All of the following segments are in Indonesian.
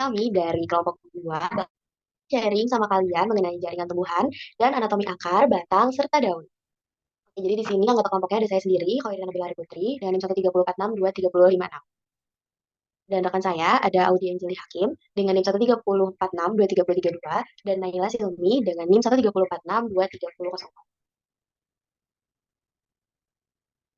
kami dari kelompok 2 sharing sama kalian mengenai jaringan tumbuhan dan anatomi akar, batang, serta daun. Oke, jadi di sini anggota kelompoknya ada saya sendiri, Khairina Nabila Putri, dengan NIM 134623056. Dan rekan saya ada Audi Anjeli Hakim dengan NIM 134623032 dan Naila Silmi dengan NIM 134623004.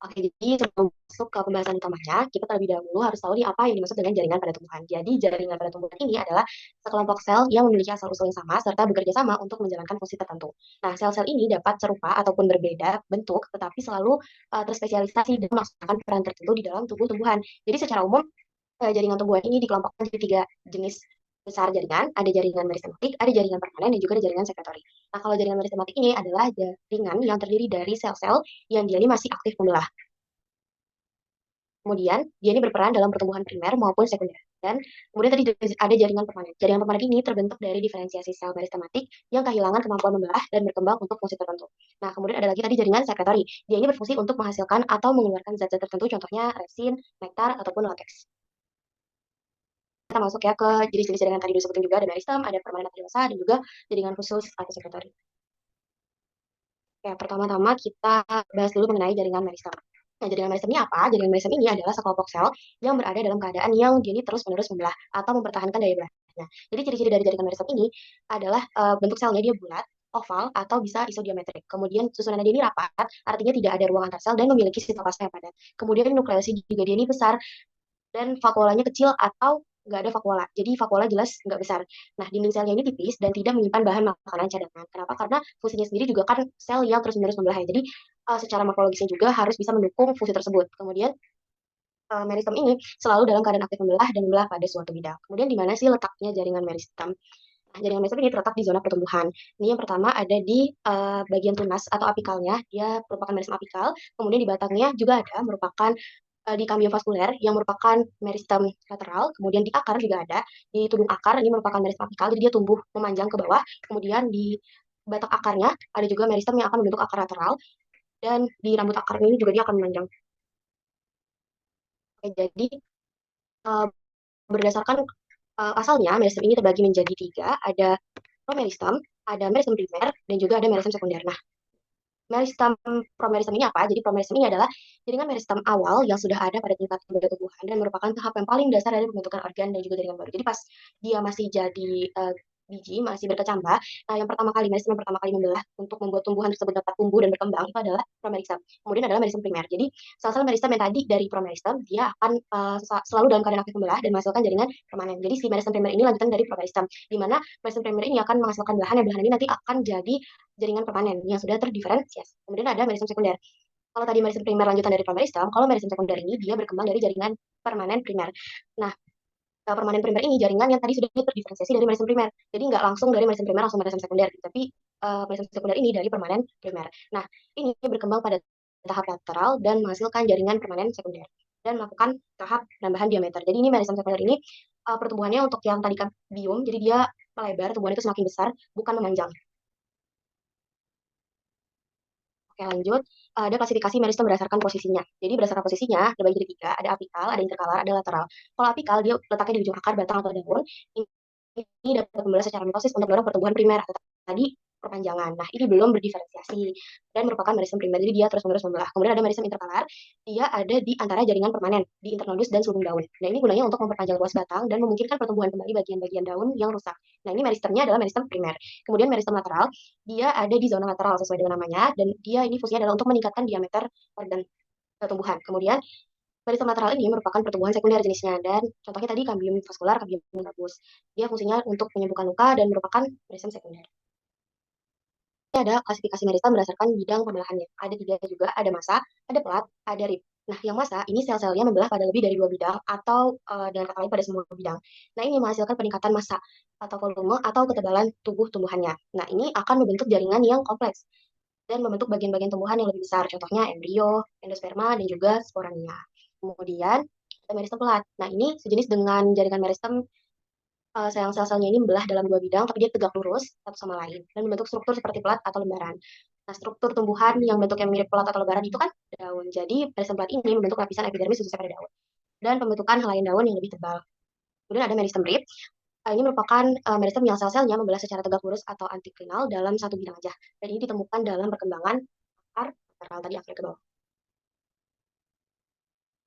Oke, jadi sebelum masuk ke pembahasan utamanya, kita terlebih dahulu harus tahu nih apa yang dimaksud dengan jaringan pada tumbuhan. Jadi, jaringan pada tumbuhan ini adalah sekelompok sel yang memiliki asal-usul yang sama serta bekerja sama untuk menjalankan fungsi tertentu. Nah, sel-sel ini dapat serupa ataupun berbeda bentuk, tetapi selalu terspesialisasi dan melaksanakan peran tertentu di dalam tubuh tumbuhan. Jadi, secara umum, jaringan tumbuhan ini dikelompokkan jadi tiga jenis besar jaringan, ada jaringan meristematik, ada jaringan permanen, dan juga ada jaringan sekretori. Nah, kalau jaringan meristematik ini adalah jaringan yang terdiri dari sel-sel yang dia ini masih aktif membelah. Kemudian, dia ini berperan dalam pertumbuhan primer maupun sekunder. Dan kemudian tadi ada jaringan permanen. Jaringan permanen ini terbentuk dari diferensiasi sel meristematik yang kehilangan kemampuan membelah dan berkembang untuk fungsi tertentu. Nah, kemudian ada lagi tadi jaringan sekretori. Dia ini berfungsi untuk menghasilkan atau mengeluarkan zat-zat tertentu, contohnya resin, nektar, ataupun latex. Kita masuk ya ke jenis-jenis jaringan tadi disebutin juga, ada meristem, ada permanen atau dewasa, dan juga jaringan khusus atau sekretori. Oke, pertama-tama kita bahas dulu mengenai jaringan meristem. Nah, jaringan meristem ini apa? Jaringan meristem ini adalah sekelompok sel yang berada dalam keadaan yang dia ini terus-menerus membelah atau mempertahankan daya belahnya. Jadi ciri-ciri dari jaringan meristem ini adalah bentuk selnya dia bulat, oval, atau bisa isodiametrik. Kemudian susunannya dia ini rapat, artinya tidak ada ruang antar sel dan memiliki sitoplasma yang padat. Kemudian nukleosi juga dia ini besar dan vakuolanya kecil atau nggak ada vakuola. Jadi vakuola jelas nggak besar. Nah, dinding selnya ini tipis dan tidak menyimpan bahan makanan cadangan. Kenapa? Karena fungsinya sendiri juga kan sel yang terus-menerus membelah ya. Jadi secara morfologisnya juga harus bisa mendukung fungsi tersebut. Kemudian meristem ini selalu dalam keadaan aktif membelah dan membelah pada suatu bidang. Kemudian di mana sih letaknya jaringan meristem? Nah, jaringan meristem ini terletak di zona pertumbuhan. Ini yang pertama ada di bagian tunas atau apikalnya. Dia merupakan meristem apikal. Kemudian di batangnya juga ada merupakan di kambium vaskuler yang merupakan meristem lateral, kemudian di akar juga ada, di tudung akar ini merupakan meristem apikal, jadi dia tumbuh memanjang ke bawah, kemudian di batang akarnya ada juga meristem yang akan membentuk akar lateral, dan di rambut akar ini juga dia akan memanjang. Oke, jadi uh, berdasarkan asalnya meristem ini terbagi menjadi tiga, ada promeristem, ada meristem primer, dan juga ada meristem sekunder. Nah, meristem promeristem ini apa? Jadi promeristem ini adalah jaringan meristem awal yang sudah ada pada tingkat tumbuhan dan merupakan tahap yang paling dasar dari pembentukan organ dan juga jaringan baru. Jadi pas dia masih jadi biji, masih berkecambah, nah yang pertama kali meristem yang pertama kali membelah untuk membuat tumbuhan tersebut dapat tumbuh dan berkembang itu adalah promeristem. Kemudian adalah meristem primer. Jadi sel-sel meristem yang tadi dari promeristem dia akan selalu dalam keadaan aktif membelah dan menghasilkan jaringan permanen. Jadi si meristem primer ini lanjutan dari promeristem, di mana meristem primer ini akan menghasilkan belahan yang belahan ini nanti akan jadi jaringan permanen yang sudah terdiferensiasi. Kemudian ada meristem sekunder. Kalau tadi meristem primer lanjutan dari promeristem, kalau meristem sekunder ini dia berkembang dari jaringan permanen primer. Nah, permanen primer ini jaringan yang tadi sudah terdiferensiasi dari meristem primer. Jadi nggak langsung dari meristem primer langsung meristem sekunder, tapi meristem sekunder ini dari permanen primer. Nah, ini berkembang pada tahap lateral dan menghasilkan jaringan permanen sekunder dan melakukan tahap penambahan diameter. Jadi ini meristem sekunder ini pertumbuhannya untuk yang tadi kan biom, jadi dia melebar, tumbuhan itu semakin besar, bukan memanjang. Oke, lanjut. Ada klasifikasi meristem berdasarkan posisinya. Jadi berdasarkan posisinya, dibagi jadi tiga. Ada apikal, ada interkalar, ada lateral. Kalau apikal, dia letaknya di ujung akar, batang, atau daun. Ini dapat membelah secara mitosis untuk mendorong pertumbuhan primer. Atau tadi perpanjangan. Nah, ini belum berdiferensiasi dan merupakan meristem primer. Jadi dia terus-menerus membelah. Kemudian ada meristem interkalar. Dia ada di antara jaringan permanen, di internodus dan sulung daun. Nah, ini gunanya untuk memperpanjang luas batang dan memungkinkan pertumbuhan kembali bagian-bagian daun yang rusak. Nah, ini meristemnya adalah meristem primer. Kemudian meristem lateral, dia ada di zona lateral sesuai dengan namanya, dan dia ini fungsinya adalah untuk meningkatkan diameter organ tumbuhan. Kemudian meristem lateral ini merupakan pertumbuhan sekunder jenisnya, dan contohnya tadi kambium vaskular, kambium gabus. Dia fungsinya untuk menyembuhkan luka dan merupakan meristem sekunder. Ini ada klasifikasi meristem berdasarkan bidang pembelahannya. Ada tiga juga, ada massa, ada pelat, ada rib. Nah, yang massa ini sel-selnya membelah pada lebih dari dua bidang atau dengan kata lain pada semua bidang. Nah, ini menghasilkan peningkatan massa atau volume atau ketebalan tubuh tumbuhannya. Nah, ini akan membentuk jaringan yang kompleks dan membentuk bagian-bagian tumbuhan yang lebih besar, contohnya embrio, endosperma, dan juga sporania. Kemudian ada meristem pelat. Nah, ini sejenis dengan jaringan meristem sel-selnya ini membelah dalam dua bidang, tapi dia tegak lurus satu sama lain dan membentuk struktur seperti pelat atau lembaran. Nah, struktur tumbuhan yang bentuknya mirip pelat atau lembaran itu kan daun. Jadi, meristem pelat ini membentuk lapisan epidermis khususnya pada daun dan pembentukan helaian daun yang lebih tebal. Kemudian ada meristem rib. Ini merupakan meristem yang sel-selnya membelah secara tegak lurus atau antiklinal dalam satu bidang aja. Dan ini ditemukan dalam perkembangan akar lateral tadi akhir ke bawah.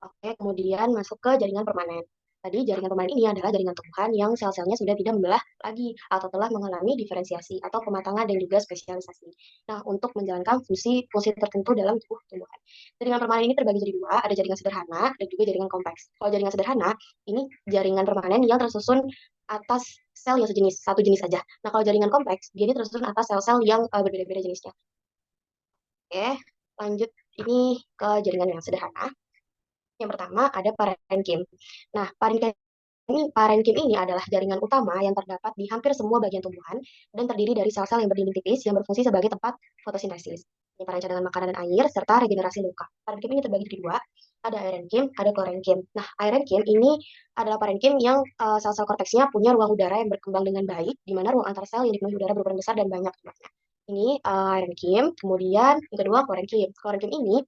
Oke, kemudian masuk ke jaringan permanen. Tadi jaringan permanen ini adalah jaringan tumbuhan yang sel-selnya sudah tidak membelah lagi atau telah mengalami diferensiasi atau pematangan dan juga spesialisasi. Nah, untuk menjalankan fungsi tertentu dalam tubuh tumbuhan. Jaringan permanen ini terbagi jadi dua, ada jaringan sederhana dan juga jaringan kompleks. Kalau jaringan sederhana, ini jaringan permanen yang tersusun atas sel yang sejenis, satu jenis saja. Nah, kalau jaringan kompleks, dia ini tersusun atas sel-sel yang berbeda-beda jenisnya. Oke, lanjut ini ke jaringan yang sederhana. Yang pertama ada parenkim. Nah, parenkim ini adalah jaringan utama yang terdapat di hampir semua bagian tumbuhan dan terdiri dari sel-sel yang berdinding tipis yang berfungsi sebagai tempat fotosintesis, penyimpanan cadangan makanan dan air, serta regenerasi luka. Parenkim ini terbagi jadi dua, ada aerenkim, ada klorenkim. Nah, aerenkim ini adalah parenkim yang sel-sel korteksnya punya ruang udara yang berkembang dengan baik, di mana ruang antar sel yang dipenuhi udara berukuran besar dan banyak jumlahnya. Ini aerenkim, kemudian yang kedua klorenkim. Klorenkim ini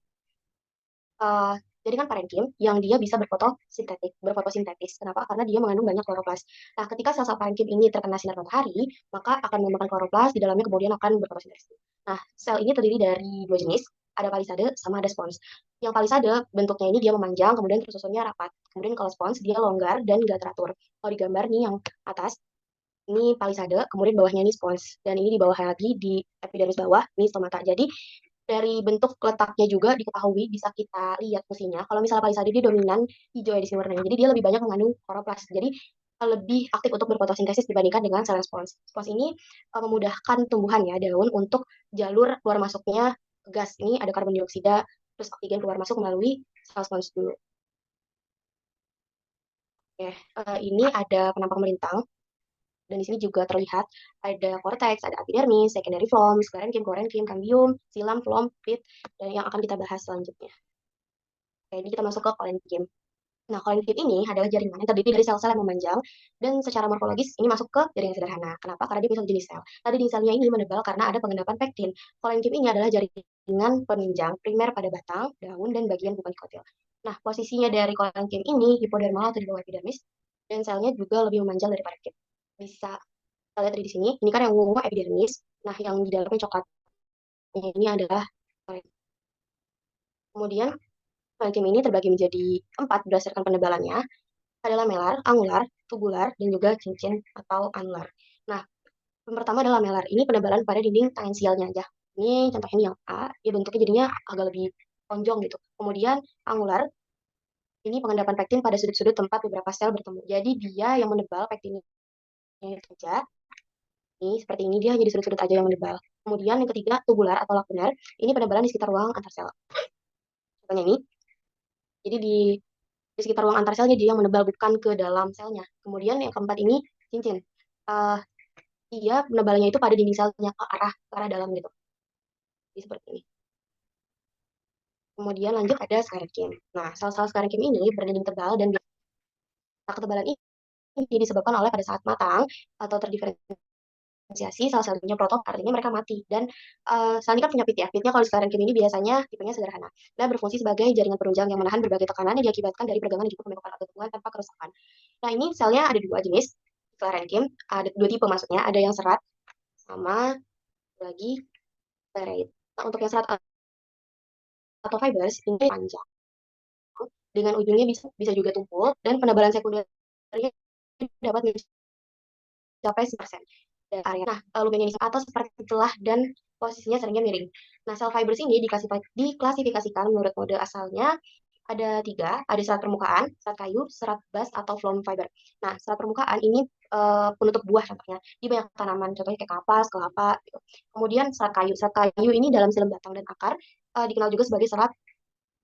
uh, jaringan parenkim yang dia bisa berfotosintetis. Kenapa? Karena dia mengandung banyak kloroplas. Nah, ketika sel-sel parenkim ini terkena sinar matahari, maka akan mengembangkan kloroplas, di dalamnya kemudian akan berfotosintesis. Nah, sel ini terdiri dari dua jenis, ada palisade sama ada spons. Yang palisade bentuknya ini dia memanjang, kemudian tersusunnya rapat. Kemudian kalau spons dia longgar dan gak teratur. Kalau di gambar nih yang atas, ini palisade, kemudian bawahnya ini spons. Dan ini di bawah lagi, di epidermis bawah, ini stomata. Jadi dari bentuk letaknya juga diketahui bisa kita lihat fungsinya. Kalau misalnya palisade dia dominan hijau ya di sini warnanya. Jadi dia lebih banyak mengandung kloroplas. Jadi lebih aktif untuk berfotosintesis dibandingkan dengan sel spons. Spons ini memudahkan tumbuhan ya daun untuk jalur keluar masuknya gas. Ini ada karbon dioksida terus oksigen keluar masuk melalui sel spons dulu. Oke, ini ada penampang melintang. Dan di sini juga terlihat ada cortex, ada epidermis, secondary flomes, parenchyma, parenchyma, cambium, xilem, phloem, pit, dan yang akan kita bahas selanjutnya. Oke, ini kita masuk ke parenchyma. Nah, parenchyma ini adalah jaringan yang terdiri dari sel-sel yang memanjang dan secara morfologis ini masuk ke jaringan sederhana. Kenapa? Karena dia bisa jenis sel. Tadi jenis selnya ini menebal karena ada pengendapan pektin. Parenchyma ini adalah jaringan penunjang primer pada batang, daun, dan bagian bukan kotil. Nah, posisinya dari parenchyma ini hipodermal atau di bawah epidermis, dan selnya juga lebih memanjang dari parenchyma. Bisa kita lihat di sini, ini kan yang ungu epidermis. Nah, yang di dalamnya coklat ini adalah parenchyma. Kemudian parenchyma ini terbagi menjadi 4 berdasarkan penebalannya. Ada lamelar, angular, tubular, dan juga cincin atau anular. Nah, yang pertama adalah lamelar. Ini penebalan pada dinding tangensialnya aja. Ini contohnya ini yang A, dia bentuknya jadinya agak lebih tonjong gitu. Kemudian angular, ini pengendapan pektin pada sudut-sudut tempat beberapa sel bertemu. Jadi dia yang menebal pektinnya saja. Ini seperti ini dia hanya di sudut-sudut aja yang menebal. Kemudian yang ketiga tubular atau lakunar, ini penebalan di sekitar ruang antar sel. Contohnya ini, jadi di sekitar ruang antar selnya dia yang menebal bukan ke dalam selnya. Kemudian yang keempat ini cincin. Uh, Dia penebalannya itu pada dinding selnya ke arah dalam gitu. Jadi seperti ini. Kemudian lanjut ada scarenkim. Nah, sel-sel scarenkim ini berdinding tebal dan ketebalan ini disebabkan oleh pada saat matang atau terdiferensiasi salah satunya proton, artinya mereka mati. Dan sel ini kan punya pit ya. Pitnya kalau di scarenkim ini biasanya tipenya sederhana dan berfungsi sebagai jaringan penunjang yang menahan berbagai tekanan yang diakibatkan dari peregangan dan juga pembengkakan atau hubungan tanpa kerusakan. Nah, ini selnya ada dua jenis scarenkim, ada dua tipe maksudnya, ada yang serat sama lagi serrate. Nah, untuk yang serat atau fibers ini panjang dengan ujungnya bisa juga tumpul dan penebalan sekundernya dapat mencapai 10% dari area. Nah, luminescence atau seperti celah dan posisinya seringnya miring. Nah, cell fibers ini diklasifikasikan menurut mode asalnya ada tiga, ada serat permukaan, serat kayu, serat bas atau phloem fiber. Nah, serat permukaan ini penutup buah contohnya di banyak tanaman, contohnya kayak kapas, kelapa. Gitu. Kemudian serat kayu ini dalam silem batang dan akar dikenal juga sebagai serat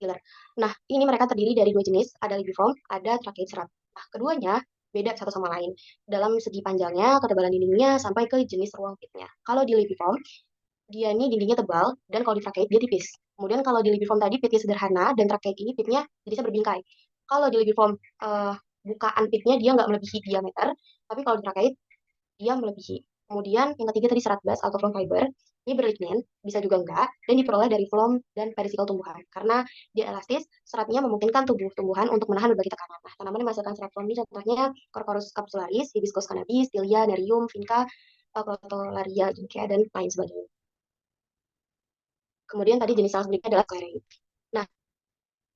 filler. Nah, ini mereka terdiri dari dua jenis, ada libiform, ada tracheids serat. Nah, keduanya beda satu sama lain. Dalam segi panjangnya, ketebalan dindingnya, sampai ke jenis ruang pitnya. Kalau di libiform, dia ini dindingnya tebal, dan kalau di tracheit dia tipis. Kemudian kalau di libiform tadi pitnya sederhana, dan tracheit ini pitnya jenisnya berbingkai. Kalau di libiform, bukaan pitnya dia nggak melebihi diameter, tapi kalau di tracheit dia melebihi. Kemudian yang ketiga tadi serat bas atau phloem fiber. Ini berlignin, bisa juga enggak, dan diperoleh dari phloem dan perisikal tumbuhan. Karena dia elastis, seratnya memungkinkan tumbuhan untuk menahan berbagai tekanan. Nah, tanaman yang menghasilkan serat phloem ini contohnya Corcorus capsularis, Hibiscus cannabis, Tilia, Nerium, Vinca, Crotalaria, Ginkea, dan lain sebagainya. Kemudian tadi jenis sel berikutnya adalah sclereid. Nah,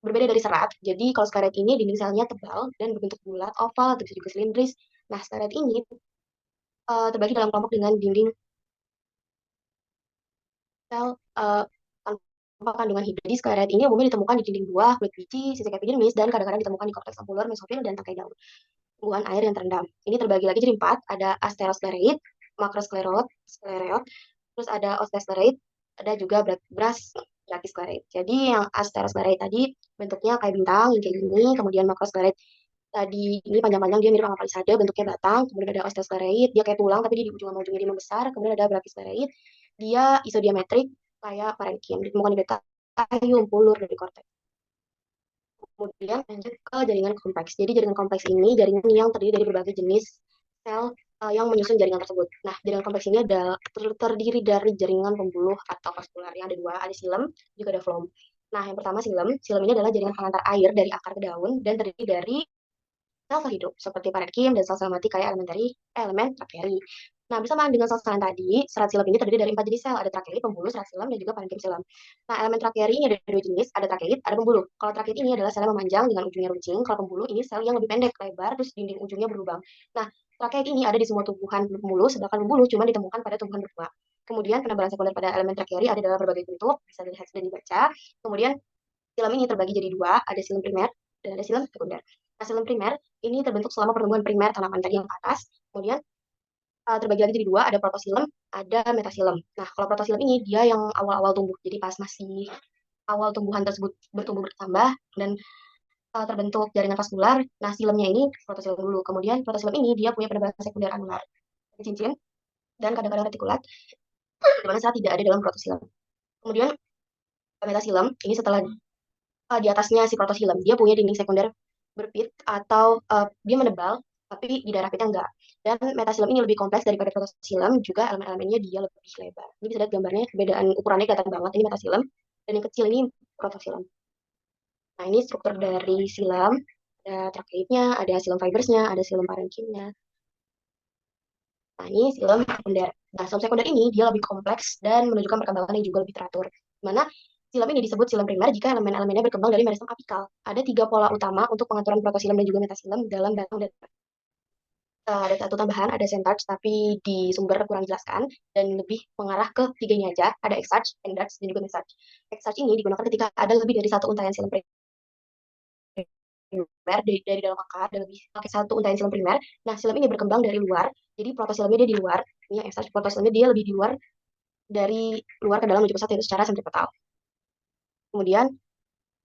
berbeda dari serat, jadi kalau sclereid ini dinding selnya tebal dan berbentuk bulat, oval, atau bisa juga silindris. Nah, sclereid ini terbagi dalam kelompok dengan dinding sel tanpa kandungan hidrat. Jadi sclereid ini umumnya ditemukan di dinding buah, kulit biji, sisik epidermis, dan kadang-kadang ditemukan di korteks ampuller, mesofil, dan tangkai daun. Tumbuhan air yang terendam. Ini terbagi lagi jadi 4, ada asterosclereid, macrosclereid, terus ada ostesclereid, ada juga brachysclereid. Jadi yang asterosclereid tadi bentuknya kayak bintang, yang kayak gini, kemudian macrosclereid tadi ini panjang-panjang dia mirip sama palisade, bentuknya batang, kemudian ada ostesclereid, dia kayak tulang tapi dia di ujung sama ujungnya dia membesar, kemudian ada brachyspheroid, dia isodiametrik kayak parenkim, ditemukan di betayum, pulur, dari korteks. Kemudian lanjut ke jaringan kompleks. Jadi jaringan kompleks ini jaringan yang terdiri dari berbagai jenis sel yang menyusun jaringan tersebut. Nah, jaringan kompleks ini terdiri dari jaringan pembuluh atau vaskular yang ada dua, ada silem, juga ada phloem. Nah, yang pertama silem. Silem ini adalah jaringan pengantar air dari akar ke daun dan terdiri dari sel-sel hidup seperti parenkim dan sel-sel mati kayak elemen trakeri. Nah, bersama dengan sel-sel tadi, serat silem ini terdiri dari 4 jenis sel, ada trakeid, pembuluh, serat silem, dan juga parenkim silem. Nah, elemen trakeri ini ada dua jenis, ada trakeid, ada pembuluh. Kalau trakeid ini adalah sel yang memanjang dengan ujungnya runcing, kalau pembuluh ini sel yang lebih pendek, lebar, terus dinding ujungnya berlubang. Nah, trakeid ini ada di semua tumbuhan pembuluh, sedangkan pembuluh cuma ditemukan pada tumbuhan berbunga. Kemudian penebalan sekunder pada elemen trakeri ada dalam berbagai bentuk, bisa dilihat dan dibaca. Kemudian silem ini terbagi jadi dua, ada silem primer dan ada silem sekunder. Nah, silem primer ini terbentuk selama pertumbuhan primer tanaman tadi yang ke atas. Kemudian terbagi lagi jadi dua, ada protosilem, ada metasilem. Nah, kalau protosilem ini dia yang awal-awal tumbuh, jadi pas masih awal tumbuhan tersebut bertumbuh bertambah dan terbentuk jaringan vaskular. Nah, silemnya ini protosilem dulu. Kemudian protosilem ini dia punya penebalan sekunder anular, cincin, dan kadang-kadang retikulat, di mana saat tidak ada dalam protosilem. Kemudian metasilem ini setelah di atasnya si protosilem. Dia punya dinding sekunder berpit atau dia menebal, tapi di daerah pitnya enggak. Dan metasilem ini lebih kompleks daripada protosilem, juga elemen-elemennya dia lebih lebar. Ini bisa lihat gambarnya, perbedaan ukurannya kelihatan banget. Ini metasilem, dan yang kecil ini protosilem. Nah, ini struktur dari silem. Ada trakeidnya, ada silem fibersnya, ada silem parenkimnya. Nah, ini silem sekunder. Nah, silem sekunder ini dia lebih kompleks dan menunjukkan perkembangan yang juga lebih teratur. Dimana silem ini disebut silem primer jika elemen-elemennya berkembang dari meristem apikal. Ada tiga pola utama untuk pengaturan protosilem dan juga metasilem dalam batang dan ada satu tambahan, ada centarch, tapi di sumber kurang dijelaskan dan lebih mengarah ke tiga ini aja. Ada exarch, endarch, dan juga mesarch. Exarch ini digunakan ketika ada lebih dari satu untayan silem primer dari dalam akar, ada lebih pakai satu untayan silem primer. Nah, silem ini berkembang dari luar, jadi protosilemnya dia di luar. Ini exarch, protosilemnya dia lebih di luar dari luar ke dalam menuju ke satu itu secara sentripetal. Kemudian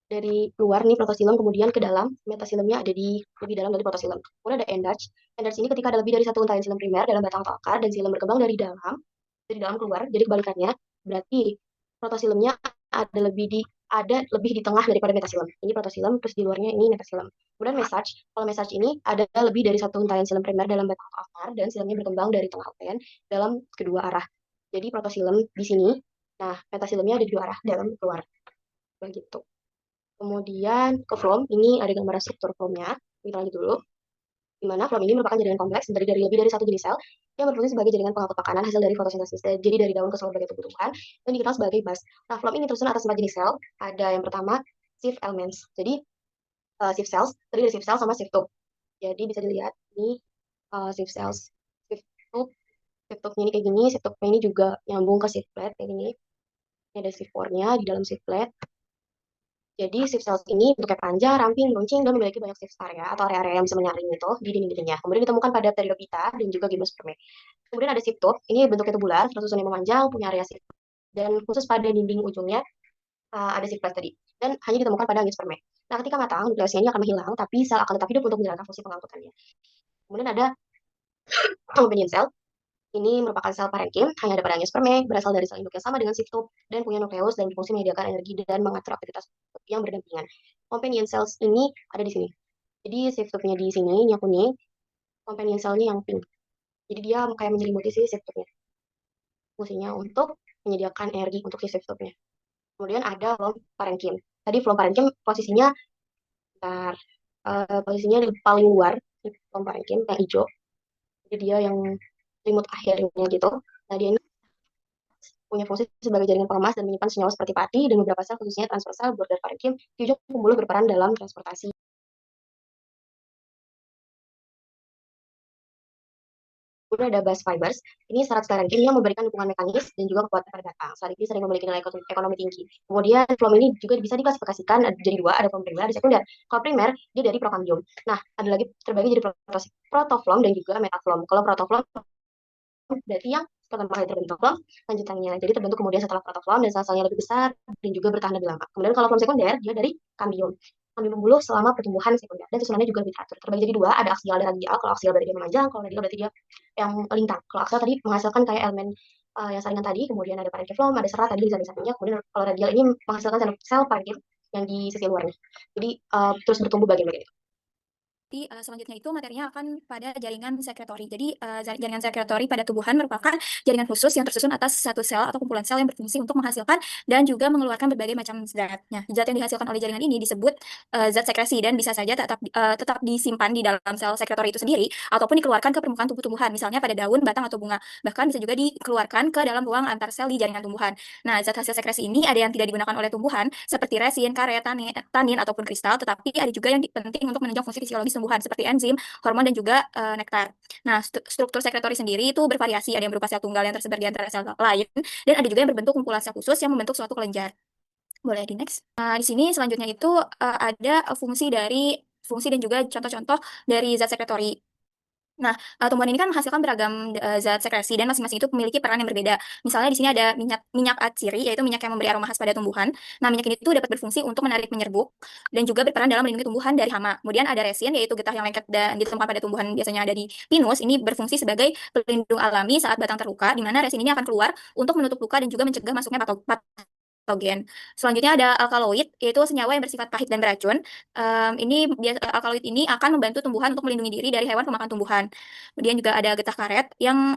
dari luar nih protosilem kemudian ke dalam metasilemnya ada di lebih dalam dari protosilem. Kemudian ada endarch. Endarch ini ketika ada lebih dari satu untayan silem primer dalam batang atau akar dan silem berkembang dari dalam keluar. Jadi kebalikannya, berarti protosilemnya ada lebih di tengah daripada metasilem. Ini protosilem terus di luarnya ini metasilem. Kemudian mesarch. Kalau mesarch ini ada lebih dari satu untayan silem primer dalam batang atau akar dan silemnya berkembang dari tengah untayan dalam kedua arah. Jadi protosilem di sini, nah metasilemnya ada di dua arah dalam keluar. Begitu. Kemudian ke phloem, ini ada gambaran struktur phloemnya. Kita lanjut dulu. Di mana phloem ini merupakan jaringan kompleks dari lebih dari satu jenis sel yang berfungsi sebagai jaringan pengangkut makanan hasil dari fotosintesis. Jadi dari daun ke seluruh bagian tubuh tumbuhan dan dikenal sebagai bas. Nah, phloem ini tersusun atas 4 jenis sel. Ada yang pertama sieve elements. Jadi sieve cells terdiri dari sieve cell sama sieve tube. Jadi bisa dilihat ini sieve cells. Sieve tube, sieve tube ini kayak gini, sieve tube ini juga nyambung ke sieve plate kayak gini. Ini ada sieve pore-nya di dalam sieve plate. Jadi sieve cells ini bentuknya panjang, ramping, meruncing, dan memiliki banyak sieve area atau area-area yang bisa menyaring itu di dinding-dindingnya. Kemudian ditemukan pada Pteridophyta dan juga Gymnospermae. Kemudian ada sieve tube, ini bentuknya tubular, tersusun yang memanjang, punya area sieve. Dan khusus pada dinding ujungnya ada sieve plate tadi. Dan hanya ditemukan pada Angiospermae. Nah, ketika matang, nukleusnya ini akan menghilang, tapi sel akan tetap hidup untuk menjalankan fungsi pengangkutannya. Kemudian ada companion cell, ini merupakan sel parenkim, hanya ada pada angiospermae, berasal dari sel induk yang sama dengan sieve tube, dan punya nukleus dan berfungsi menyediakan energi dan mengatur aktivitas yang berdampingan. Companion cells ini ada di sini. Jadi sieve tube-nya di sini, yang kuning, companion cell-nya yang pink. Jadi dia kayak menyelimuti si sifturnya. Fungsinya untuk menyediakan energi untuk si sifturnya. Kemudian ada flow parenkim. Tadi flow parenkim posisinya, bentar, posisinya di paling luar, di flow parenkim yang hijau. Jadi dia yang remote akhirnya gitu. Nah, dia ini punya fungsi sebagai jaringan pengemas dan menyimpan senyawa seperti pati dan beberapa sel khususnya transfer sel border parenkim di ujung pembuluh berperan dalam transportasi. Kemudian ada bus fibers. Ini serat parenkim yang memberikan dukungan mekanis dan juga kekuatan pada batang. Saat ini sering memiliki nilai ekonomi tinggi. Kemudian flow ini juga bisa diklasifikasikan jadi dua, ada flow primer, ada sekunder. Kalau primer dia dari prokambium. Nah, ada lagi terbagi jadi protoflom dan juga metaflom. Kalau protoflom berarti yang pertama kali terbentuk flom lanjutannya. Jadi terbentuk kemudian setelah protoflom dan sel-selnya lebih besar dan juga bertahan lebih lama. Kemudian kalau flom sekunder dia dari kambium. Kambium pembuluh selama pertumbuhan sekunder dan susunannya juga lebih teratur. Terbagi jadi dua, ada aksial dan radial. Kalau aksial berarti dia memanjang, kalau radial berarti dia yang melintang. Kalau aksial tadi menghasilkan kayak elemen yang saringan tadi, kemudian ada parenkiflom, ada serat tadi di samping-sampingnya, kemudian kalau radial ini menghasilkan sel parenkim yang di sisi luarnya. Jadi terus bertumbuh bagian-bagian itu. Selanjutnya itu materinya akan pada jaringan sekretori. Jadi jaringan sekretori pada tubuhan merupakan jaringan khusus yang tersusun atas satu sel atau kumpulan sel yang berfungsi untuk menghasilkan dan juga mengeluarkan berbagai macam zat. Nah, zat yang dihasilkan oleh jaringan ini disebut zat sekresi dan bisa saja tetap disimpan di dalam sel sekretori itu sendiri ataupun dikeluarkan ke permukaan tubuh tumbuhan, misalnya pada daun, batang atau bunga. Bahkan bisa juga dikeluarkan ke dalam ruang antar sel di jaringan tumbuhan. Nah, zat hasil sekresi ini ada yang tidak digunakan oleh tumbuhan seperti resin, karet, tanin ataupun kristal, tetapi ada juga yang penting untuk menunjang fungsi fisiologis tumbuhan seperti enzim, hormon, dan juga nektar. Nah, struktur sekretori sendiri itu bervariasi, ada yang berupa sel tunggal yang tersebar di antara sel lain, dan ada juga yang berbentuk kumpulan sel khusus yang membentuk suatu kelenjar. Boleh di next. Di sini selanjutnya itu ada fungsi dan juga contoh-contoh dari zat sekretori. Nah, tumbuhan ini kan menghasilkan beragam zat sekresi dan masing-masing itu memiliki peran yang berbeda. Misalnya di sini ada minyak atsiri, yaitu minyak yang memberi aroma khas pada tumbuhan. Nah, minyak ini tuh dapat berfungsi untuk menarik menyerbuk dan juga berperan dalam melindungi tumbuhan dari hama. Kemudian ada resin, yaitu getah yang lengket dan ditemukan pada tumbuhan biasanya ada di pinus. Ini berfungsi sebagai pelindung alami saat batang terluka, di mana resin ini akan keluar untuk menutup luka dan juga mencegah masuknya patogen. Selanjutnya ada alkaloid, yaitu senyawa yang bersifat pahit dan beracun. Alkaloid ini akan membantu tumbuhan untuk melindungi diri dari hewan pemakan tumbuhan. Kemudian juga ada getah karet yang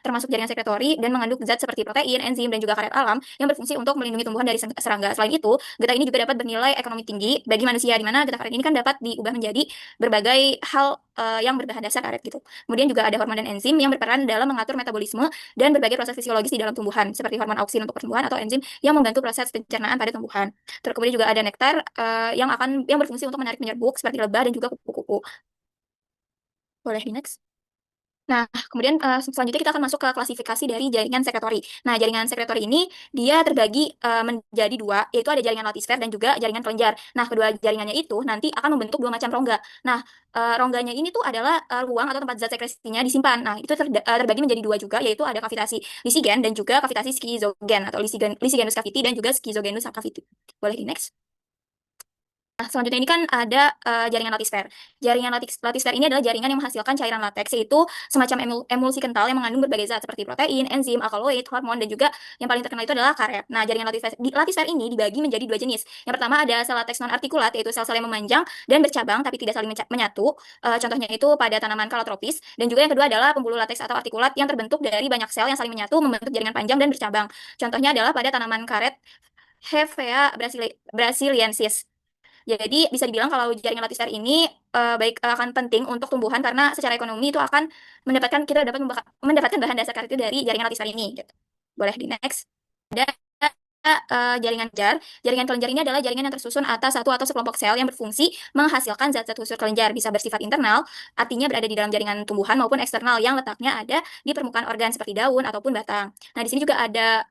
termasuk jaringan sekretori dan mengandung zat seperti protein, enzim, dan juga karet alam yang berfungsi untuk melindungi tumbuhan dari serangga. Selain itu, getah ini juga dapat bernilai ekonomi tinggi bagi manusia, di mana getah karet ini kan dapat diubah menjadi berbagai hal yang berbahan dasar karet gitu. Kemudian juga ada hormon dan enzim yang berperan dalam mengatur metabolisme dan berbagai proses fisiologis di dalam tumbuhan, seperti hormon auksin untuk pertumbuhan atau enzim yang membantu proses pencernaan pada tumbuhan. Terus kemudian juga ada nektar yang berfungsi untuk menarik penyerbuk seperti lebah dan juga kupu-kupu. Boleh di next. Nah, kemudian selanjutnya kita akan masuk ke klasifikasi dari jaringan sekretori. Nah, jaringan sekretori ini dia terbagi menjadi dua, yaitu ada jaringan latisfer dan juga jaringan kelenjar. Nah, kedua jaringannya itu nanti akan membentuk dua macam rongga. Nah, rongganya ini tuh adalah ruang atau tempat zat sekresinya disimpan. Nah, itu terbagi menjadi dua juga, yaitu ada kavitasi lisigen dan juga kavitasi skizogen atau lisigenus cavity dan juga schizogenus cavity. Boleh di next. Nah, selanjutnya ini kan ada jaringan latisfer. Jaringan latisfer ini adalah jaringan yang menghasilkan cairan lateks, yaitu semacam emulsi kental yang mengandung berbagai zat seperti protein, enzim, alkaloid, hormon, dan juga yang paling terkenal itu adalah karet. Nah, jaringan latisfer ini dibagi menjadi dua jenis. Yang pertama ada sel lateks non-artikulat, yaitu sel-sel yang memanjang dan bercabang tapi tidak saling menyatu. Contohnya itu pada tanaman kalotropis. Dan juga yang kedua adalah pembuluh lateks atau artikulat yang terbentuk dari banyak sel yang saling menyatu membentuk jaringan panjang dan bercabang. Contohnya adalah pada tanaman karet Hevea brasiliensis. Jadi bisa dibilang kalau jaringan latisfer ini akan penting untuk tumbuhan karena secara ekonomi itu akan kita dapat mendapatkan bahan dasar karet itu dari jaringan latisfer ini. Gitu. Boleh di next. Ada jaringan kelenjar. Jaringan kelenjar ini adalah jaringan yang tersusun atas satu atau sekelompok sel yang berfungsi menghasilkan zat-zat khusus kelenjar, bisa bersifat internal, artinya berada di dalam jaringan tumbuhan, maupun eksternal yang letaknya ada di permukaan organ seperti daun ataupun batang. Nah, di sini juga ada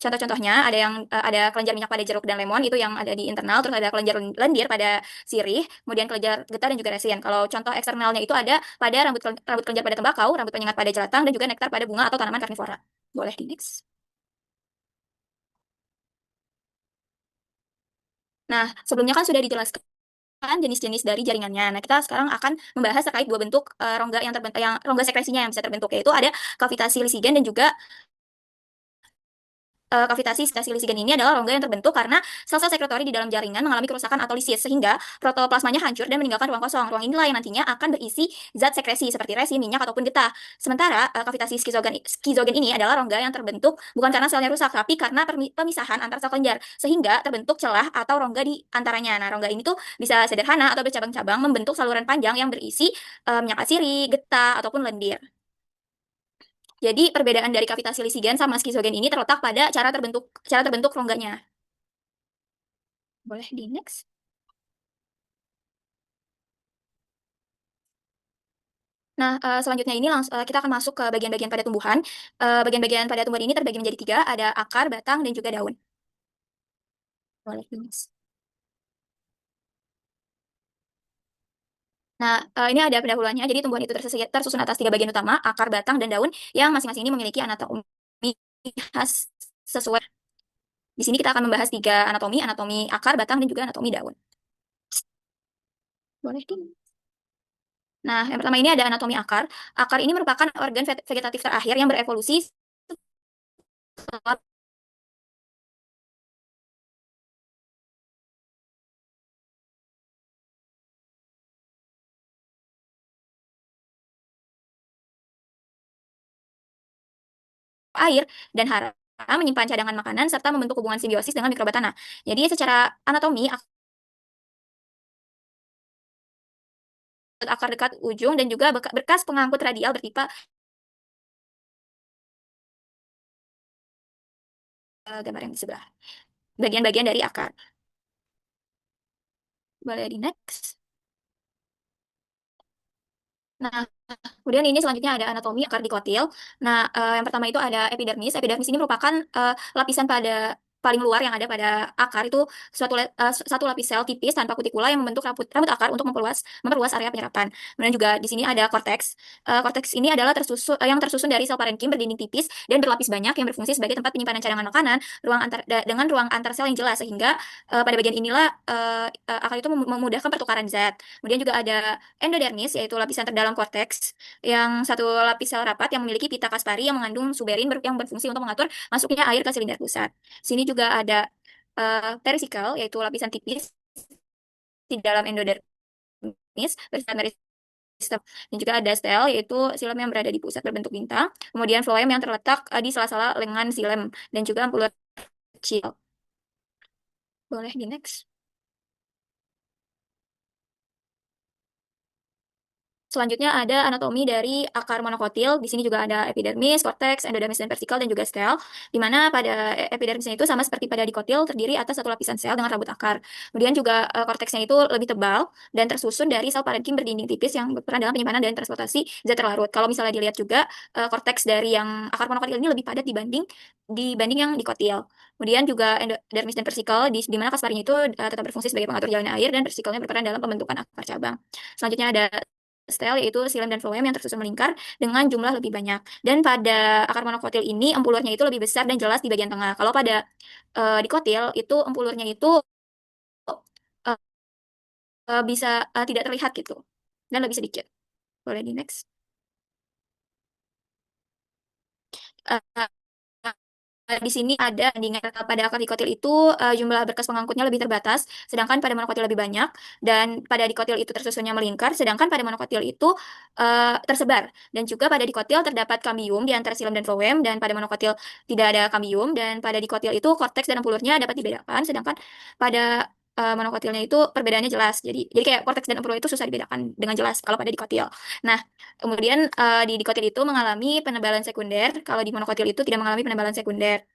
contohnya ada kelenjar minyak pada jeruk dan lemon itu yang ada di internal, terus ada kelenjar lendir pada sirih, kemudian kelenjar getah dan juga resin. Kalau contoh eksternalnya itu ada pada rambut kelenjar pada tembakau, rambut penyengat pada jelatang, dan juga nektar pada bunga atau tanaman karnivora. Boleh di next. Nah, sebelumnya kan sudah dijelaskan jenis-jenis dari jaringannya. Nah, kita sekarang akan membahas terkait dua bentuk rongga yang rongga sekresinya yang bisa terbentuk, yaitu ada kavitasi lisigen dan juga kavitasi lisigin ini adalah rongga yang terbentuk karena sel-sel sekretori di dalam jaringan mengalami kerusakan atau lisis sehingga protoplasmanya hancur dan meninggalkan ruang kosong. Ruang inilah yang nantinya akan berisi zat sekresi seperti resin, minyak ataupun getah. Sementara kavitasi skizogen ini adalah rongga yang terbentuk bukan karena selnya rusak tapi karena pemisahan antar sel kelenjar sehingga terbentuk celah atau rongga di antaranya. Nah, rongga ini tuh bisa sederhana atau bercabang-cabang membentuk saluran panjang yang berisi minyak asiri, getah ataupun lendir. Jadi perbedaan dari kavitasi lisigen sama skizogen ini terletak pada cara terbentuk rongganya. Boleh di next. Nah, selanjutnya ini kita akan masuk ke bagian-bagian pada tumbuhan. Bagian-bagian pada tumbuhan ini terbagi menjadi tiga, ada akar, batang, dan juga daun. Boleh di next. Nah, ini ada pendahuluannya. Jadi tumbuhan itu tersusun atas tiga bagian utama, akar, batang, dan daun, yang masing-masing ini memiliki anatomi khas sesuai. Di sini kita akan membahas tiga anatomi akar, batang, dan juga anatomi daun. Boleh di. Nah, yang pertama ini ada anatomi akar. Akar ini merupakan organ vegetatif terakhir yang berevolusi setelah air dan hara menyimpan cadangan makanan serta membentuk hubungan simbiosis dengan mikroba tanah. Jadi secara anatomi akar dekat ujung dan juga berkas pengangkut radial bertipe gambar yang di sebelah. Bagian-bagian dari akar. Boleh di next. Nah, kemudian ini selanjutnya ada anatomi akar dikotil. Nah, yang pertama itu ada epidermis. Epidermis ini merupakan lapisan pada paling luar yang ada pada akar itu satu lapis sel tipis tanpa kutikula yang membentuk rambut akar untuk memperluas area penyerapan. Kemudian juga di sini ada korteks. Korteks ini adalah yang tersusun dari sel parenkim berdinding tipis dan berlapis banyak yang berfungsi sebagai tempat penyimpanan cadangan makanan, dengan ruang antar sel yang jelas sehingga pada bagian inilah akar itu memudahkan pertukaran zat. Kemudian juga ada endodermis yaitu lapisan terdalam korteks yang satu lapis sel rapat yang memiliki pita Kaspari yang mengandung suberin yang berfungsi untuk mengatur masuknya air ke silinder pusat. Sini juga ada perisikal yaitu lapisan tipis di dalam endodermis bersifat meristem. Dan juga ada stel yaitu silem yang berada di pusat berbentuk bintang. Kemudian floem yang terletak di sela-sela lengan silem dan juga ampulur kecil. Boleh di next. Selanjutnya ada anatomi dari akar monokotil. Di sini juga ada epidermis, korteks, endodermis, dan vertikal, dan juga stel. Di mana pada epidermisnya itu sama seperti pada dikotil, terdiri atas satu lapisan sel dengan rambut akar. Kemudian juga korteksnya itu lebih tebal dan tersusun dari sel parenkim berdinding tipis yang berperan dalam penyimpanan dan transportasi zat terlarut. Kalau misalnya dilihat juga korteks dari yang akar monokotil ini lebih padat dibanding yang dikotil. Kemudian juga endodermis dan vertikal, di mana kasparinya itu tetap berfungsi sebagai pengatur jalannya air dan vertikalnya berperan dalam pembentukan akar cabang. Selanjutnya ada stel yaitu silem dan floem yang tersusun melingkar dengan jumlah lebih banyak. Dan pada akar monokotil ini empulurnya itu lebih besar dan jelas di bagian tengah. Kalau pada dikotil itu empulurnya itu uh, bisa tidak terlihat gitu dan lebih sedikit. Boleh di next. Uh, di sini ada bandingan pada akar dikotil itu jumlah berkas pengangkutnya lebih terbatas, sedangkan pada monokotil lebih banyak, dan pada dikotil itu tersusunnya melingkar, sedangkan pada monokotil itu tersebar. Dan juga pada dikotil terdapat kambium di antara silem dan floem, dan pada monokotil tidak ada kambium, dan pada dikotil itu korteks dan ampulurnya dapat dibedakan, sedangkan pada monokotilnya itu perbedaannya jelas. Jadi kayak korteks dan ampulur itu susah dibedakan dengan jelas kalau pada dikotil. Nah, kemudian di dikotil itu mengalami penebalan sekunder, kalau di monokotil itu tidak mengalami penebalan sekunder.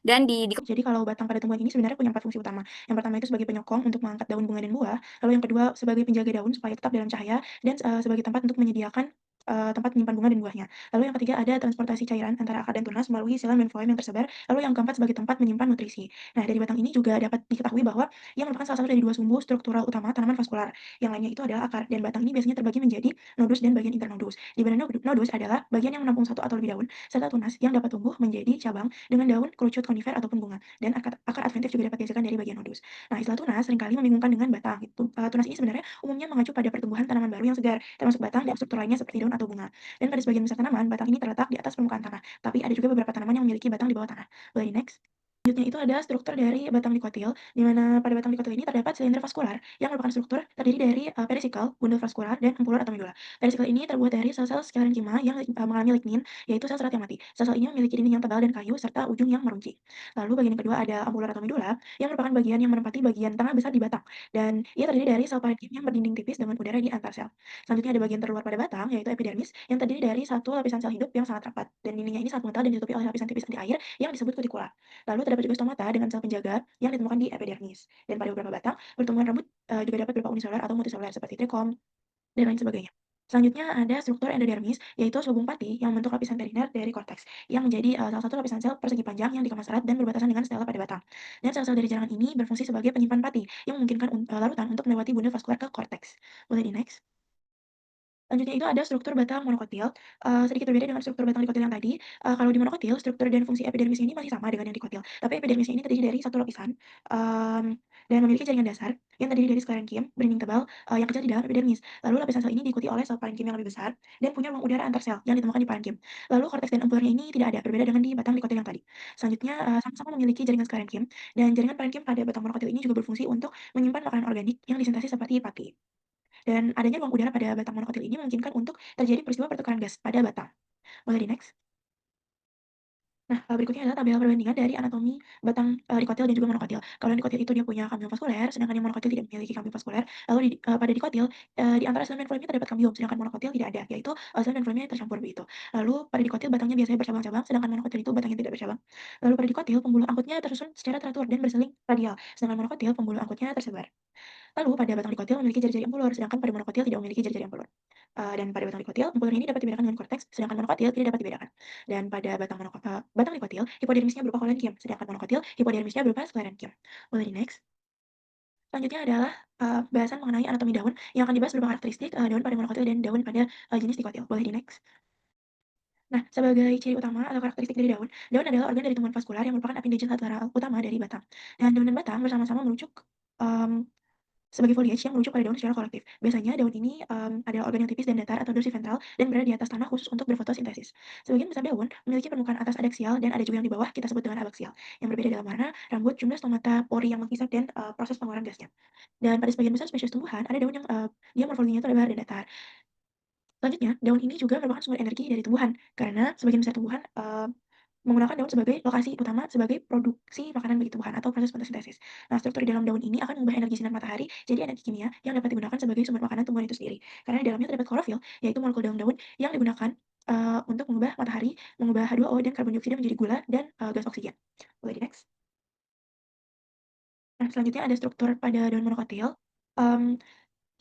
Dan Jadi kalau batang pada tumbuhan ini sebenarnya punya 4 fungsi utama. Yang pertama itu sebagai penyokong untuk mengangkat daun, bunga, dan buah. Lalu yang kedua sebagai penjaga daun supaya tetap dalam cahaya dan sebagai tempat untuk menyediakan tempat menyimpan bunga dan buahnya. Lalu yang ketiga ada transportasi cairan antara akar dan tunas melalui silam dan floem yang tersebar. Lalu yang keempat sebagai tempat menyimpan nutrisi. Nah, dari batang ini juga dapat diketahui bahwa ia merupakan salah satu dari dua sumbu struktural utama tanaman vaskular. Yang lainnya itu adalah akar, dan batang ini biasanya terbagi menjadi nodus dan bagian internodus. Di mana nodus adalah bagian yang menampung satu atau lebih daun, serta tunas yang dapat tumbuh menjadi cabang dengan daun, kerucut, konifer, ataupun bunga. Dan akar adventif juga dapat dihasilkan dari bagian nodus. Nah, istilah tunas seringkali membingungkan dengan batang. Tunas ini sebenarnya umumnya mengacu pada pertumbuhan tanaman baru yang segar, termasuk batang dan struktur lainnya seperti daun atau bunga. Dan pada sebagian besar tanaman, batang ini terletak di atas permukaan tanah. Tapi ada juga beberapa tanaman yang memiliki batang di bawah tanah. Boleh di next? Selanjutnya itu ada struktur dari batang dikotil, di mana pada batang dikotil ini terdapat silinder vaskular yang merupakan struktur terdiri dari perisikal, bundel vaskular, dan ampulor atau medula. Perisikal ini terbuat dari sel-sel skalenchima yang mengalami lignin, yaitu sel serat yang mati. Sel-sel ini memiliki dinding yang tebal dan kayu serta ujung yang meruncing. Lalu bagian yang kedua ada ampulor atau medula yang merupakan bagian yang menempati bagian tengah besar di batang, dan ia terdiri dari sel parenkim yang berdinding tipis dengan udara di antar sel. Selanjutnya ada bagian terluar pada batang, yaitu epidermis, yang terdiri dari satu lapisan sel hidup yang sangat rapat, dan dindingnya ini sangat mengental dan ditutupi oleh lapisan tipis anti air yang disebut kutikula. Lalu terdapat juga stomata dengan sel penjaga yang ditemukan di epidermis. Dan pada beberapa batang, pertumbuhan rambut juga dapat berupa uniseluler atau multiseluler seperti trikom dan lain sebagainya. Selanjutnya ada struktur endodermis, yaitu selubung pati yang membentuk lapisan teriner dari korteks, yang menjadi salah satu lapisan sel persegi panjang yang dikemas erat dan berbatasan dengan stela pada batang. Dan sel-sel dari jaringan ini berfungsi sebagai penyimpan pati, yang memungkinkan larutan untuk melewati bundel vaskular ke korteks. Boleh di next? Selanjutnya itu ada struktur batang monokotil, sedikit berbeda dengan struktur batang dikotil yang tadi. Kalau di monokotil, struktur dan fungsi epidermis ini masih sama dengan yang dikotil, tapi epidermisnya ini terdiri dari satu lapisan, dan memiliki jaringan dasar yang terdiri dari sklerenkim berdinding tebal, yang kecil di dalam epidermis. Lalu lapisan sel ini diikuti oleh sel parenkim yang lebih besar dan punya ruang udara antar sel yang ditemukan di parenkim. Lalu korteks dan ampulornya ini tidak ada, berbeda dengan di batang dikotil yang tadi. Selanjutnya, sama-sama memiliki jaringan sklerenkim, dan jaringan parenkim pada batang monokotil ini juga berfungsi untuk menyimpan makanan organik yang disintesis seperti pati. Dan adanya ruang udara pada batang monokotil ini memungkinkan untuk terjadi peristiwa pertukaran gas pada batang. Boleh di-next? Nah, berikutnya adalah tabel perbandingan dari anatomi batang, dikotil dan juga monokotil. Kalau yang dikotil itu dia punya kambium vaskuler, sedangkan yang monokotil tidak memiliki kambium vaskuler. Lalu pada dikotil, di antara sel dan floemnya terdapat kambium, sedangkan monokotil tidak ada, yaitu sel dan floemnya tercampur begitu. Lalu pada dikotil batangnya biasanya bercabang-cabang, sedangkan monokotil itu batangnya tidak bercabang. Lalu pada dikotil pembuluh angkutnya tersusun secara teratur dan berseling radial, sedangkan monokotil pembuluh angkutnya tersebar. Lalu pada batang dikotil memiliki jari-jari ampulur, sedangkan pada monokotil tidak memiliki jari-jari ampulur. Dan pada batang dikotil, ampulur ini dapat dibedakan dengan korteks, sedangkan monokotil tidak dapat dibedakan. Dan pada batang dikotil, hipodermisnya berupa kolenkium, sedangkan monokotil, hipodermisnya berupa sklerenkium. Boleh di-next? Selanjutnya adalah bahasan mengenai anatomi daun yang akan dibahas berupa karakteristik daun pada monokotil dan daun pada jenis dikotil. Boleh di-next? Nah, sebagai ciri utama atau karakteristik dari daun, daun adalah organ dari tumbuhan vaskular yang merupakan apendage lateral utama dari batang. Dan daun dan batang bersama-sama merucuk sebagai foliage yang merujuk pada daun secara kolektif. Biasanya daun ini adalah organ yang tipis dan datar atau dorsiventral dan berada di atas tanah khusus untuk berfotosintesis. Sebagian besar daun memiliki permukaan atas adaksial dan ada juga yang di bawah kita sebut dengan abaksial, yang berbeda dalam warna, rambut, jumlah stomata, pori yang mengkisap, dan proses pengeluaran gasnya. Dan pada sebagian besar spesies tumbuhan, ada daun yang dia morfologinya itu lebar dan datar. Selanjutnya, daun ini juga merupakan sumber energi dari tumbuhan, karena sebagian besar tumbuhan menggunakan daun sebagai lokasi utama sebagai produksi makanan bagi tumbuhan atau proses fotosintesis. Nah, struktur di dalam daun ini akan mengubah energi sinar matahari jadi energi kimia yang dapat digunakan sebagai sumber makanan tumbuhan itu sendiri. Karena di dalamnya terdapat klorofil, yaitu molekul daun daun yang digunakan untuk mengubah matahari, mengubah H2O dan karbon dioksida menjadi gula dan gas oksigen. Boleh di-next? Nah, selanjutnya ada struktur pada daun monokotil. Mmm,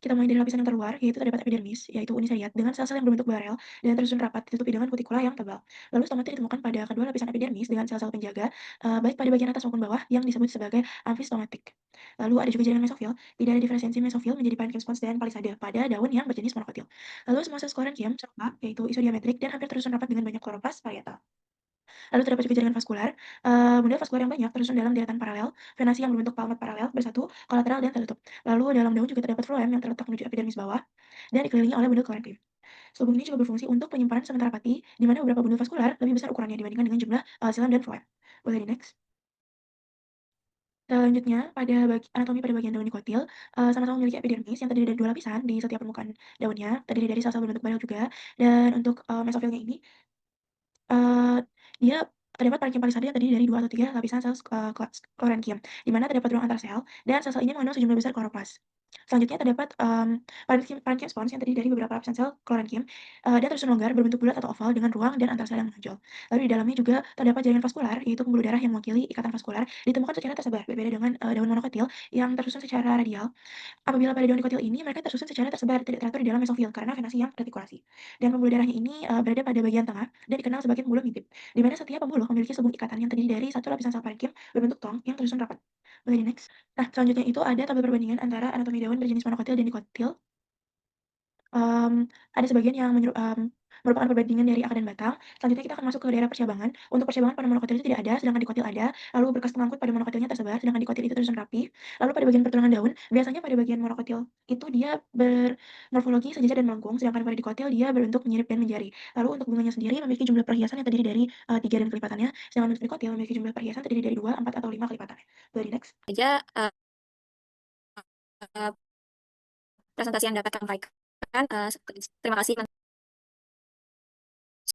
Kita mulai dari lapisan yang terluar, yaitu terdapat epidermis, yaitu uni seriat dengan sel-sel yang berbentuk barel dan tersusun rapat ditutupi dengan kutikula yang tebal. Lalu stomata ditemukan pada kedua lapisan epidermis dengan sel-sel penjaga, baik pada bagian atas maupun bawah yang disebut sebagai amfistomatik. Lalu ada juga jaringan mesofil, tidak ada diferensiasi mesofil menjadi parenchyma spons dan palisade pada daun yang berjenis monokotil. Lalu semua sel sklerenkium serupa, yaitu isodiametrik dan hampir tersusun rapat dengan banyak kloroplas parietal. Lalu terdapat juga jaringan vaskular, bundel vaskular yang banyak tersusun dalam deretan paralel, venasi yang berbentuk palmat paralel, bersatu, kolateral, dan tertutup. Lalu dalam daun juga terdapat floem yang terletak menuju epidermis bawah dan dikelilingi oleh bundel klorenkim. Selubung ini juga berfungsi untuk penyimpanan sementara pati, di mana beberapa bundel vaskular lebih besar ukurannya dibandingkan dengan jumlah silam dan floem. Boleh di-next? Selanjutnya, pada anatomi pada bagian daun dikotil, sama-sama memiliki epidermis yang terdiri dari dua lapisan di setiap permukaan daunnya, terdiri dari sel-sel berbentuk barel juga, dan untuk mesofilnya ini Eee, dia terdapat parenkim palisade yang terdiri dari 2 atau 3 lapisan sel klorenkium, di mana terdapat ruang antar sel, dan sel-sel ini mengandung sejumlah besar kloroplas. Selanjutnya terdapat, parenkim parenkim spons yang terdiri dari beberapa lapisan sel klorenkium, dan tersusun longgar berbentuk bulat atau oval dengan ruang dan antar sel yang menonjol. Lalu di dalamnya juga terdapat jaringan vaskular, yaitu pembuluh darah yang mewakili ikatan vaskular, ditemukan secara tersebar, berbeda dengan, daun monokotil yang tersusun secara radial. Apabila pada daun dikotil ini, mereka tersusun secara tersebar, tidak teratur di dalam mesofil karena venasi yang retikulasi. Dan pembuluh darahnya ini berada pada bagian tengah dan dikenal sebagai pembuluh mintip, di mana setiap pembuluh memiliki selubung ikatan yang terdiri dari satu lapisan sel parenkim berbentuk tong yang tersusun rapat. Boleh di-next? Nah, selanjutnya itu ada tabel perbandingan antara anatomi daun berjenis monokotil dan dikotil. Ada sebagian yang merupakan perbandingan dari akar dan batang. Selanjutnya kita akan masuk ke daerah percabangan. Untuk percabangan pada monokotil itu tidak ada, sedangkan dikotil ada. Lalu berkas pengangkut pada monokotilnya tersebar, sedangkan dikotil itu tersusun rapi. Lalu pada bagian pertulangan daun, biasanya pada bagian monokotil itu dia bermorfologi sejajar dan melengkung, sedangkan pada dikotil dia berbentuk menyirip dan menjari. Lalu untuk bunganya sendiri memiliki jumlah perhiasan yang terdiri dari 3 dan kelipatannya, sedangkan untuk dikotil memiliki jumlah perhiasan terdiri dari 2, 4, atau 5 kelipatannya. Boleh next. Aja presentasi yang dapat kami sampaikan. Terima kasih.